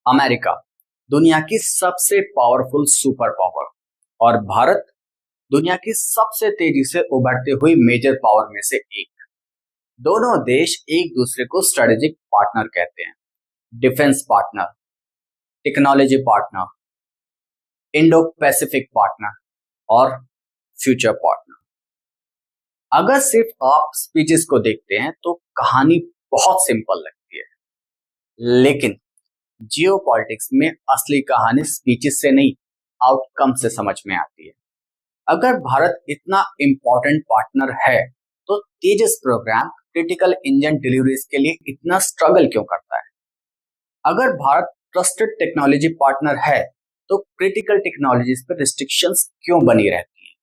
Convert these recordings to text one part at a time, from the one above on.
America दुनिया की सबसे पावरफुल सुपर पावर और भारत दुनिया की सबसे तेजी से उभरते हुई मेजर पावर में से एक। दोनों देश एक दूसरे को स्ट्रेटेजिक पार्टनर कहते हैं। Defence partner, technology partner, Indo Pacific partner और फ्यूचर पार्टनर। अगर सिर्फ आप स्पीचेस को देखते हैं तो कहानी बहुत सिंपल लगती है, लेकिन जियोपॉलिटिक्स में असली कहानी स्पीचेस से नहीं, आउटकम से समझ में आती है। अगर भारत इतना इंपॉर्टेंट पार्टनर है तो तेजस प्रोग्राम क्रिटिकल इंजन डिलीवरीज के लिए इतना स्ट्रगल क्यों करता है? अगर भारत ट्रस्टेड टेक्नोलॉजी पार्टनर है तो क्रिटिकल टेक्नोलॉजीज पर रिस्ट्रिक्शंस क्यों बनी रहती है?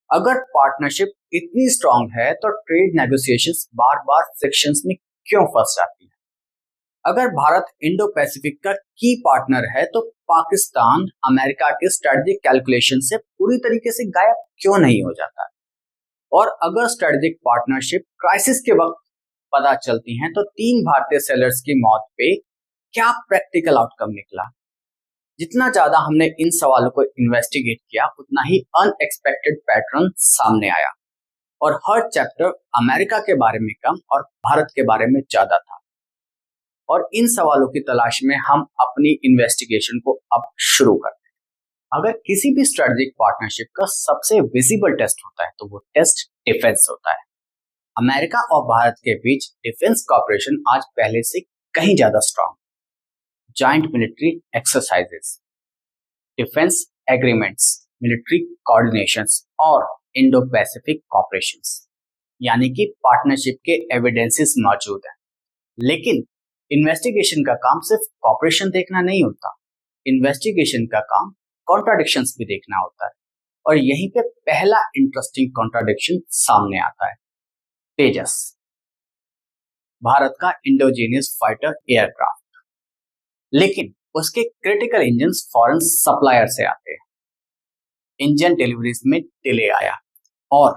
अगर पार्टनरशिप इतनी स्ट्रांग है तो ट्रेड नेगोशिएशंस बार बार फ्रिक्शंस में क्यों फंस जाती है? अगर भारत इंडो पैसिफिक का की पार्टनर है तो पाकिस्तान अमेरिका के स्ट्रेटेजिक कैलकुलेशन से पूरी तरीके से गायब क्यों नहीं हो जाता? और अगर स्ट्रेटेजिक पार्टनरशिप क्राइसिस के वक्त पता चलती हैं तो 3 भारतीय सेलर्स की मौत पे क्या प्रैक्टिकल आउटकम निकला? जितना ज्यादा हमने इन सवालों को इन्वेस्टिगेट किया उतना ही अनएक्सपेक्टेड पैटर्न सामने आया और हर चैप्टर अमेरिका के बारे में कम और भारत के बारे में ज्यादा था। और इन सवालों की तलाश में हम अपनी इन्वेस्टिगेशन को अब शुरू करते हैं। अगर किसी भी स्ट्रेटेजिक पार्टनरशिप का सबसे विजिबल टेस्ट होता है तो वो टेस्ट डिफेंस होता है। अमेरिका और भारत के बीच डिफेंस कॉपरेशन आज पहले से कहीं ज्यादा strong. Joint military exercises, defence agreements, military coordinations और इंडो पैसिफिक कॉपरेशंस, यानी कि पार्टनरशिप के एविडेंसेस मौजूद हैं। लेकिन इन्वेस्टिगेशन का काम सिर्फ कॉपरेशन देखना नहीं होता, इन्वेस्टिगेशन का काम कॉन्ट्राडिक्शंस भी देखना होता है। और यहीं पे पहला इंटरेस्टिंग कॉन्ट्राडिक्शन सामने आता है। तेजस, भारत का इंडोजीनियस फाइटर एयरक्राफ्ट, लेकिन उसके क्रिटिकल इंजन्स फॉरेन सप्लायर से आते हैं। इंजन डिलीवरीज में डिले आया और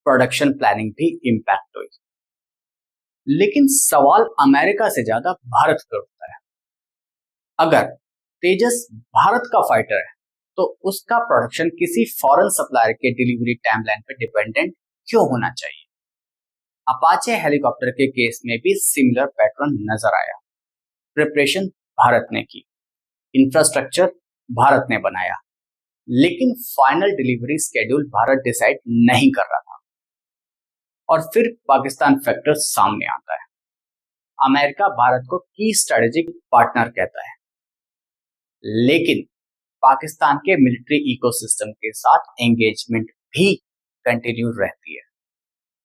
प्रोडक्शन प्लानिंग भी इंपैक्ट हुई। लेकिन सवाल अमेरिका से ज्यादा भारत पर उठता है। अगर तेजस भारत का फाइटर है तो उसका प्रोडक्शन किसी फॉरेन सप्लायर के डिलीवरी टाइमलाइन पर डिपेंडेंट क्यों होना चाहिए? अपाचे हेलीकॉप्टर के केस में भी सिमिलर पैटर्न नजर आया। प्रिपरेशन भारत ने की, इंफ्रास्ट्रक्चर भारत ने बनाया, लेकिन final delivery schedule Bharat decide नहीं कर रहा था। और फिर पाकिस्तान फैक्टर सामने आता है। अमेरिका भारत को की स्ट्रेटेजिक पार्टनर कहता है, लेकिन पाकिस्तान के मिलिट्री इकोसिस्टम के साथ एंगेजमेंट भी कंटिन्यू रहती है।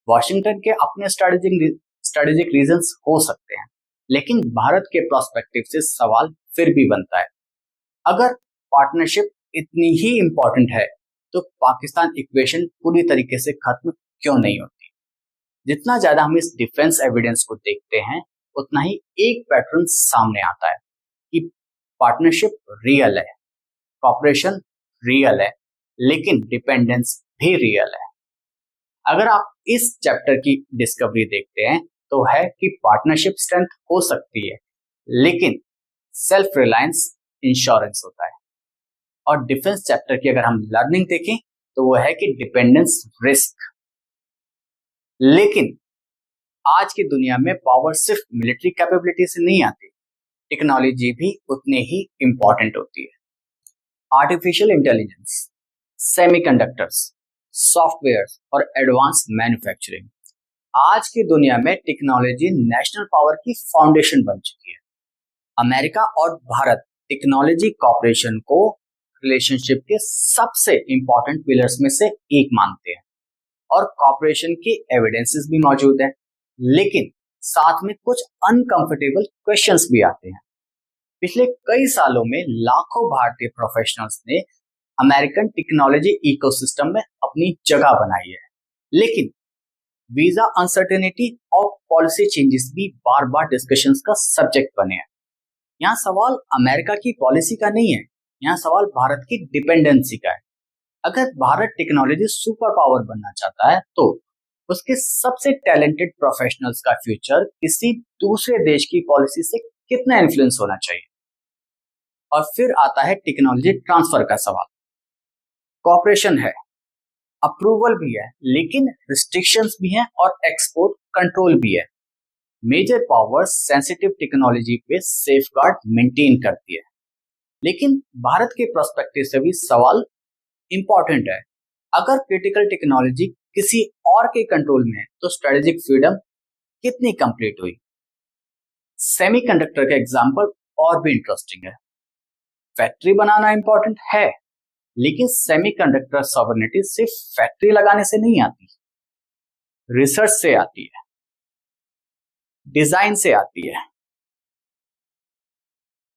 वॉशिंगटन के अपने स्ट्रेटेजिक रीजंस हो सकते हैं, लेकिन भारत के प्रोस्पेक्टिव से सवाल फिर भी बनता है। अगर पार्टनरशिप इतनी ही इंपॉर्टेंट है तो पाकिस्तान इक्वेशन पूरी तरीके से खत्म क्यों नहीं होती? जितना ज्यादा हम इस डिफेंस एविडेंस को देखते हैं उतना ही एक पैटर्न सामने आता है कि पार्टनरशिप रियल है, कॉपरेशन रियल है, लेकिन डिपेंडेंस भी रियल है। अगर आप इस चैप्टर की डिस्कवरी देखते हैं तो है कि पार्टनरशिप स्ट्रेंथ हो सकती है, लेकिन सेल्फ रिलायंस इंश्योरेंस होता है। और डिफेंस चैप्टर की अगर हम लर्निंग देखें तो वो है कि डिपेंडेंस रिस्क। लेकिन आज की दुनिया में पावर सिर्फ मिलिट्री कैपेबिलिटी से नहीं आती, टेक्नोलॉजी भी उतनी ही इंपॉर्टेंट होती है। आर्टिफिशियल इंटेलिजेंस, सेमीकंडक्टर्स, सॉफ्टवेयर और एडवांस मैन्युफैक्चरिंग, आज की दुनिया में टेक्नोलॉजी नेशनल पावर की फाउंडेशन बन चुकी है। अमेरिका और भारत टेक्नोलॉजी कॉपरेशन को रिलेशनशिप के सबसे इंपॉर्टेंट पिलर्स में से एक मानते हैं और कॉपरेशन के एविडेंसेस भी मौजूद हैं, लेकिन साथ में कुछ अनकंफर्टेबल क्वेश्चंस भी आते हैं। पिछले कई सालों में लाखों भारतीय प्रोफेशनल्स ने अमेरिकन टेक्नोलॉजी इकोसिस्टम में अपनी जगह बनाई है, लेकिन वीजा अनसर्टेनिटी और पॉलिसी चेंजेस भी बार बार डिस्कशंस का सब्जेक्ट बने हैं। यहाँ सवाल अमेरिका की पॉलिसी का नहीं है, यहाँ सवाल भारत की डिपेंडेंसी का है। अगर भारत टेक्नोलॉजी सुपर पावर बनना चाहता है तो उसके सबसे टैलेंटेड प्रोफेशनल्स का फ्यूचर किसी दूसरे देश की पॉलिसी से कितना इन्फ्लुएंस होना चाहिए? और फिर आता है टेक्नोलॉजी ट्रांसफर का सवाल। कॉपरेशन है, अप्रूवल भी है, लेकिन रिस्ट्रिक्शंस भी हैं और एक्सपोर्ट कंट्रोल भी है। मेजर पावर्स सेंसिटिव टेक्नोलॉजी पे सेफगार्ड मेंटेन करती है, लेकिन भारत के पर्सपेक्टिव से भी सवाल इंपॉर्टेंट है। अगर क्रिटिकल टेक्नोलॉजी किसी और के कंट्रोल में है तो स्ट्रेटेजिक फ्रीडम कितनी कंप्लीट हुई? सेमीकंडक्टर का एग्जांपल और भी इंटरेस्टिंग है। फैक्ट्री बनाना इंपॉर्टेंट है, लेकिन सेमीकंडक्टर सॉवरेनिटी सिर्फ फैक्ट्री लगाने से नहीं आती, रिसर्च से आती है, डिजाइन से आती है,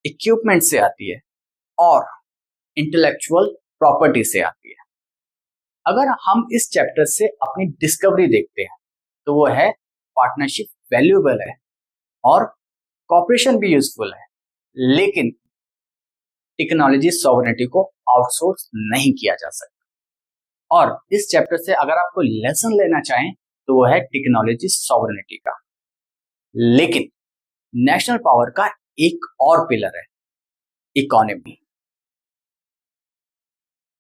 इक्विपमेंट से आती है और इंटेलेक्चुअल प्रॉपर्टी से आती है। अगर हम इस चैप्टर से अपनी डिस्कवरी देखते हैं तो वो है पार्टनरशिप वैल्यूएबल है और कॉपरेशन भी यूजफुल है, लेकिन टेक्नोलॉजी सॉवरेनिटी को आउटसोर्स नहीं किया जा सकता। और इस चैप्टर से अगर आपको लेसन लेना चाहें तो वो है टेक्नोलॉजी सॉवरेनिटी का। लेकिन नेशनल पावर का एक और पिलर है इकोनॉमी।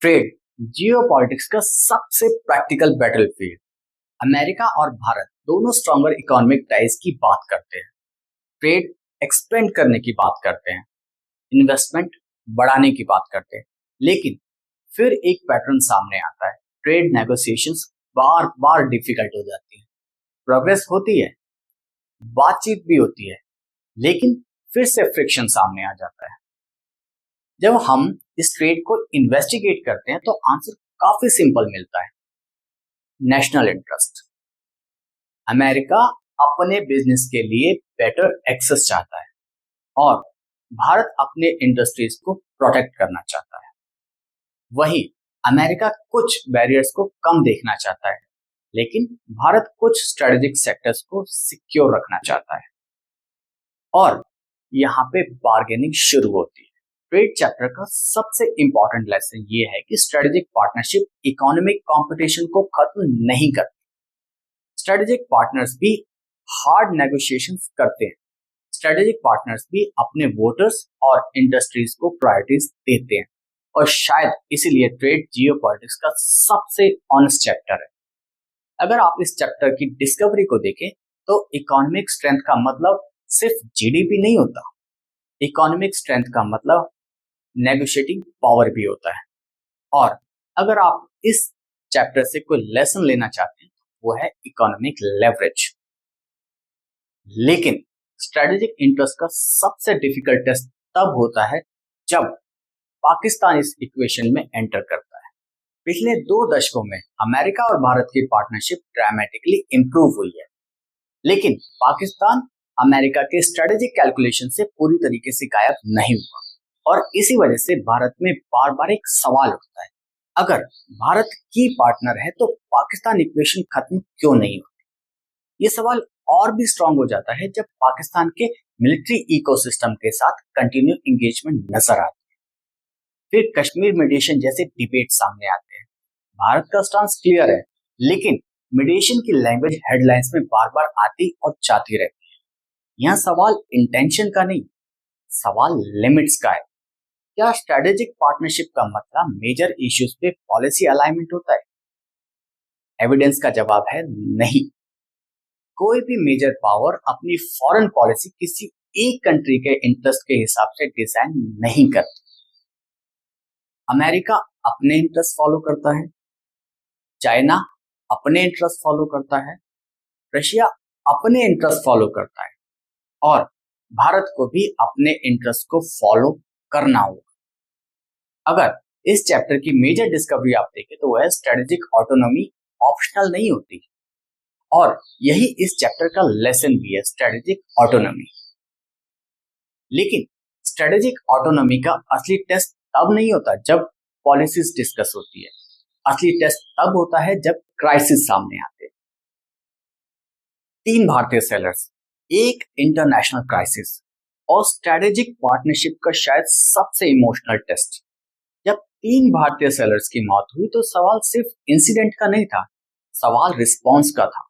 ट्रेड जियोपॉलिटिक्स का सबसे प्रैक्टिकल बैटलफील्ड। अमेरिका और भारत दोनों स्ट्रॉन्गर इकोनॉमिक टाइज की बात करते हैं, ट्रेड एक्सपेंड करने की बात करते हैं, इन्वेस्टमेंट बढ़ाने की बात करते हैं, लेकिन फिर एक पैटर्न सामने आता है। ट्रेड नेगोशिएशंस बार बार डिफिकल्ट हो जाती है, प्रोग्रेस होती है, बातचीत भी होती है, लेकिन फिर से फ्रिक्शन सामने आ जाता है। जब हम इस ट्रेड को इन्वेस्टिगेट करते हैं तो आंसर काफी सिंपल मिलता है, नेशनल इंटरेस्ट। अमेरिका अपने बिजनेस के लिए बेटर एक्सेस चाहता है और भारत अपने इंडस्ट्रीज को प्रोटेक्ट करना चाहता है। वहीं अमेरिका कुछ बैरियर्स को कम देखना चाहता है, लेकिन भारत कुछ स्ट्रेटेजिक सेक्टर्स को सिक्योर रखना चाहता है और यहाँ पे बार्गेनिंग शुरू होती है। ट्रेड चैप्टर का सबसे इंपॉर्टेंट लेसन ये है कि स्ट्रेटेजिक पार्टनरशिप इकोनॉमिक कंपटीशन को खत्म नहीं करती। स्ट्रेटेजिक पार्टनर्स भी हार्ड नेगोशिएशंस करते हैं, स्ट्रेटेजिक पार्टनर्स भी अपने वोटर्स और इंडस्ट्रीज को प्रायोरिटीज देते हैं और शायद इसीलिए ट्रेड जियोपॉलिटिक्स का सबसे ऑनेस्ट चैप्टर है। अगर आप इस चैप्टर की डिस्कवरी को देखें तो इकोनॉमिक स्ट्रेंथ का मतलब सिर्फ जीडीपी नहीं होता, इकोनॉमिक स्ट्रेंथ का मतलब नेगोशिएटिंग पावर भी होता है। और अगर आप इस चैप्टर से कोई लेसन लेना चाहते हैं वो है इकोनॉमिक लेवरेज। लेकिन स्ट्रेटेजिक इंटरेस्ट का सबसे डिफिकल्ट टेस्ट तब होता है जब पाकिस्तान इस इक्वेशन में एंटर करता है। पिछले 2 दशकों में अमेरिका और भारत की पार्टनरशिप ड्रामेटिकली इंप्रूव हुई है, लेकिन पाकिस्तान अमेरिका के स्ट्रेटेजिक कैलकुलेशन से पूरी तरीके से गायब नहीं हुआ और इसी वजह से भारत में बार बार एक सवाल उठता है, अगर भारत की पार्टनर है तो पाकिस्तान इक्वेशन खत्म क्यों नहीं होती? ये सवाल और भी स्ट्रांग हो जाता है जब पाकिस्तान के मिलिट्री इकोसिस्टम के साथ कंटिन्यू एंगेजमेंट नजर आती है। फिर कश्मीर मीडिएशन जैसे डिबेट सामने आते हैं। भारत का स्टांस क्लियर है, लेकिन मीडिएशन की लैंग्वेज हेडलाइंस में बार बार आती और जाती रहती है। यहाँ सवाल इंटेंशन का नहीं, सवाल लिमिट्स का है। क्या स्ट्रेटेजिक पार्टनरशिप का मतलब मेजर इश्यूज पे पॉलिसी अलाइनमेंट होता है? एविडेंस का जवाब है नहीं। कोई भी मेजर पावर अपनी फॉरेन पॉलिसी किसी एक कंट्री के इंटरेस्ट के हिसाब से डिजाइन नहीं करती। अमेरिका अपने इंटरेस्ट फॉलो करता है, चाइना अपने इंटरेस्ट फॉलो करता है, रशिया अपने इंटरेस्ट फॉलो करता है और भारत को भी अपने इंटरेस्ट को फॉलो करना होगा। अगर इस चैप्टर की मेजर डिस्कवरी आप देखें तो वह स्ट्रेटेजिक ऑटोनॉमी ऑप्शनल नहीं होती और यही इस चैप्टर का लेसन भी है, स्ट्रेटेजिक ऑटोनॉमी। लेकिन स्ट्रेटेजिक ऑटोनॉमी का असली टेस्ट तब नहीं होता जब पॉलिसीज डिस्कस होती है, असली टेस्ट तब होता है जब क्राइसिस सामने आते हैं। 3 भारतीय सेलर्स, एक इंटरनेशनल क्राइसिस और स्ट्रेटेजिक पार्टनरशिप का शायद सबसे इमोशनल टेस्ट। जब 3 भारतीय सेलर्स की मौत हुई तो सवाल सिर्फ इंसिडेंट का नहीं था, सवाल रिस्पॉन्स का था,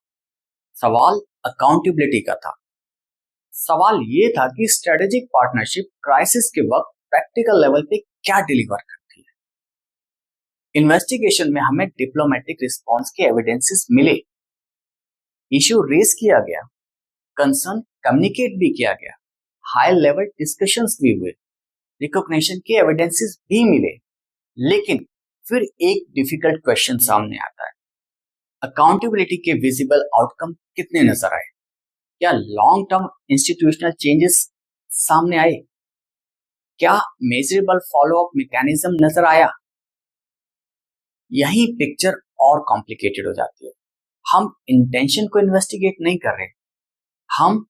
सवाल अकाउंटेबिलिटी का था। सवाल ये था कि स्ट्रेटेजिक पार्टनरशिप क्राइसिस के वक्त प्रैक्टिकल लेवल पे क्या डिलीवर करती है। इन्वेस्टिगेशन में हमें डिप्लोमेटिक रिस्पॉन्स के एविडेंसेस मिले, इश्यू रेज किया गया, कंसर्न कम्युनिकेट भी किया गया, हाई लेवल डिस्कशंस भी हुए, रिकॉग्निशन के एविडेंसेस भी मिले। लेकिन फिर एक डिफिकल्ट क्वेश्चन सामने आता है, अकाउंटेबिलिटी के विजिबल आउटकम कितने नजर आए? क्या लॉन्ग टर्म इंस्टीट्यूशनल चेंजेस सामने आए? क्या मेजरेबल फॉलोअप मैकेनिज्म नजर आया? यही पिक्चर और कॉम्प्लिकेटेड हो जाती है। हम इंटेंशन को इन्वेस्टिगेट नहीं कर रहे, हम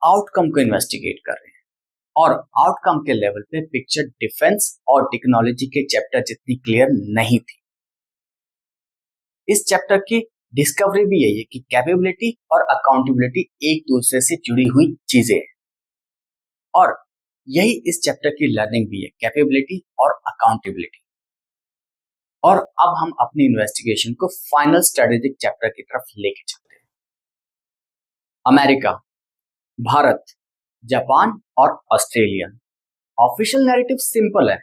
आउटकम को इन्वेस्टिगेट कर रहे हैं। और आउटकम के लेवल पे पिक्चर डिफेंस और टेक्नोलॉजी के चैप्टर जितनी क्लियर नहीं थी। इस चैप्टर की डिस्कवरी भी यही है कि कैपेबिलिटी और अकाउंटेबिलिटी एक दूसरे से जुड़ी हुई चीजें हैं, और यही इस चैप्टर की लर्निंग भी है, कैपेबिलिटी और अकाउंटेबिलिटी। और अब हम अपनी इन्वेस्टिगेशन को फाइनल स्ट्रेटेजिक चैप्टर की तरफ लेके चलते हैं। अमेरिका, भारत, जापान और ऑस्ट्रेलिया। ऑफिशियल नैरेटिव सिंपल है,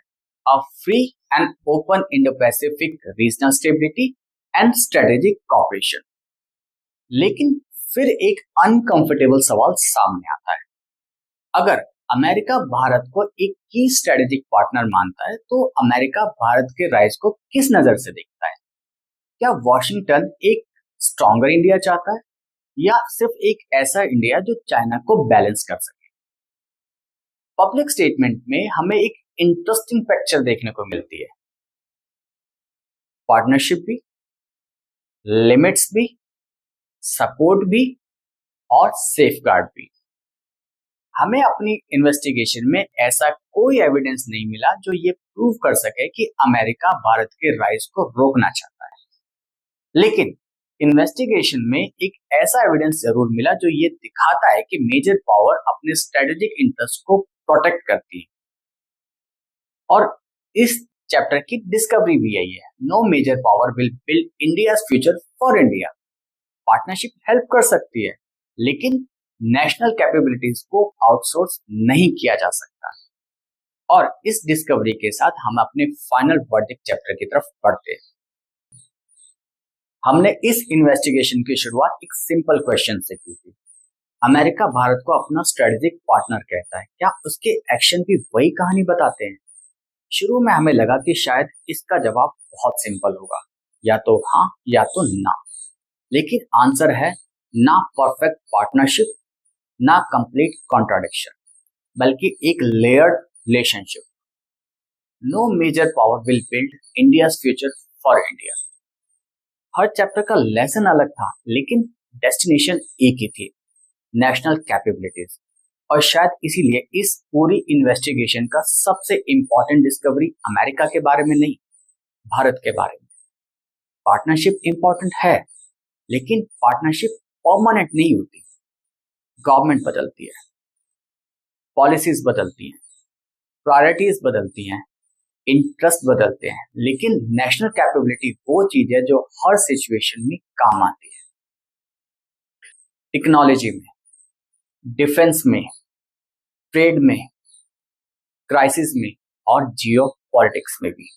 a free and open Indo Pacific regional stability and strategic cooperation. लेकिन फिर एक अनकंफर्टेबल सवाल सामने आता है, अगर अमेरिका भारत को एक की स्ट्रेटेजिक पार्टनर मानता है तो अमेरिका भारत के राइज को किस नजर से देखता है? क्या वॉशिंगटन एक स्ट्रॉन्गर इंडिया चाहता है या सिर्फ एक ऐसा इंडिया जो चाइना को बैलेंस कर सके? पब्लिक स्टेटमेंट में हमें एक इंटरेस्टिंग पिक्चर देखने को मिलती है, पार्टनरशिप भी, लिमिट्स भी, सपोर्ट भी और सेफगार्ड भी। हमें अपनी इन्वेस्टिगेशन में ऐसा कोई एविडेंस नहीं मिला जो ये प्रूव कर सके कि अमेरिका भारत के राइज को रोकना चाहता है। लेकिन इन्वेस्टिगेशन में एक ऐसा एविडेंस जरूर मिला जो ये दिखाता है कि मेजर पावर अपने स्ट्रेटेजिक इंटरेस्ट को प्रोटेक्ट करती है। और इस चैप्टर की डिस्कवरी भी यही है, no major power will build India's future for India. Partnership help कर सकती है, लेकिन नेशनल कैपेबिलिटीज को आउटसोर्स नहीं किया जा सकता। और इस डिस्कवरी के साथ हम अपने फाइनल वर्डिक्ट चैप्टर की तरफ बढ़ते हैं। हमने इस इन्वेस्टिगेशन की शुरुआत एक सिंपल क्वेश्चन से की थी, अमेरिका भारत को अपना स्ट्रेटेजिक पार्टनर कहता है, क्या उसके एक्शन भी वही कहानी बताते हैं? शुरू में हमें लगा कि शायद इसका जवाब बहुत सिंपल होगा, या तो हाँ या तो ना। लेकिन आंसर है ना परफेक्ट पार्टनरशिप, ना कंप्लीट कॉन्ट्राडिक्शन, बल्कि एक layered relationship. No major power will build India's future for India. हर चैप्टर का लेसन अलग था, लेकिन डेस्टिनेशन एक ही थी, नेशनल कैपेबिलिटीज। और शायद इसीलिए इस पूरी इन्वेस्टिगेशन का सबसे इंपॉर्टेंट डिस्कवरी अमेरिका के बारे में नहीं, भारत के बारे में। पार्टनरशिप इंपॉर्टेंट है, लेकिन पार्टनरशिप परमानेंट नहीं होती। गवर्नमेंट बदलती है, पॉलिसीज बदलती हैं, प्रायोरिटीज बदलती हैं, इंटरेस्ट बदलते हैं, लेकिन नेशनल कैपेबिलिटी वो चीज है जो हर सिचुएशन में काम आती है। टेक्नोलॉजी में, डिफेंस में, ट्रेड में, क्राइसिस में और जियो पॉलिटिक्स में भी।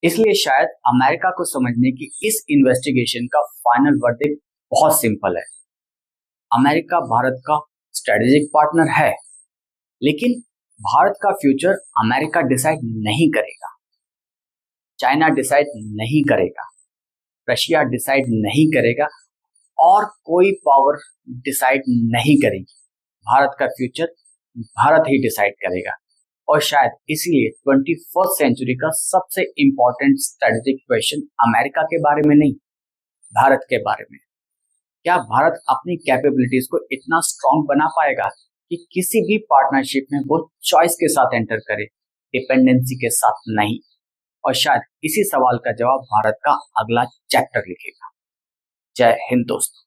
इसलिए शायद अमेरिका को समझने की इस इन्वेस्टिगेशन का फाइनल वर्डिक्ट बहुत सिंपल है, अमेरिका भारत का स्ट्रेटेजिक पार्टनर है, लेकिन भारत का फ्यूचर अमेरिका डिसाइड नहीं करेगा, चाइना डिसाइड नहीं करेगा, रशिया डिसाइड नहीं करेगा और कोई पावर डिसाइड नहीं करेगी। भारत का फ्यूचर भारत ही डिसाइड करेगा। और शायद इसीलिए 21st सेंचुरी का सबसे इंपॉर्टेंट स्ट्रेटेजिक क्वेश्चन अमेरिका के बारे में नहीं, भारत के बारे में। क्या भारत अपनी कैपेबिलिटीज को इतना स्ट्रांग बना पाएगा कि किसी भी पार्टनरशिप में वो चॉइस के साथ एंटर करे, डिपेंडेंसी के साथ नहीं? और शायद इसी सवाल का जवाब भारत का अगला चैप्टर लिखेगा। जय हिंद दोस्तों।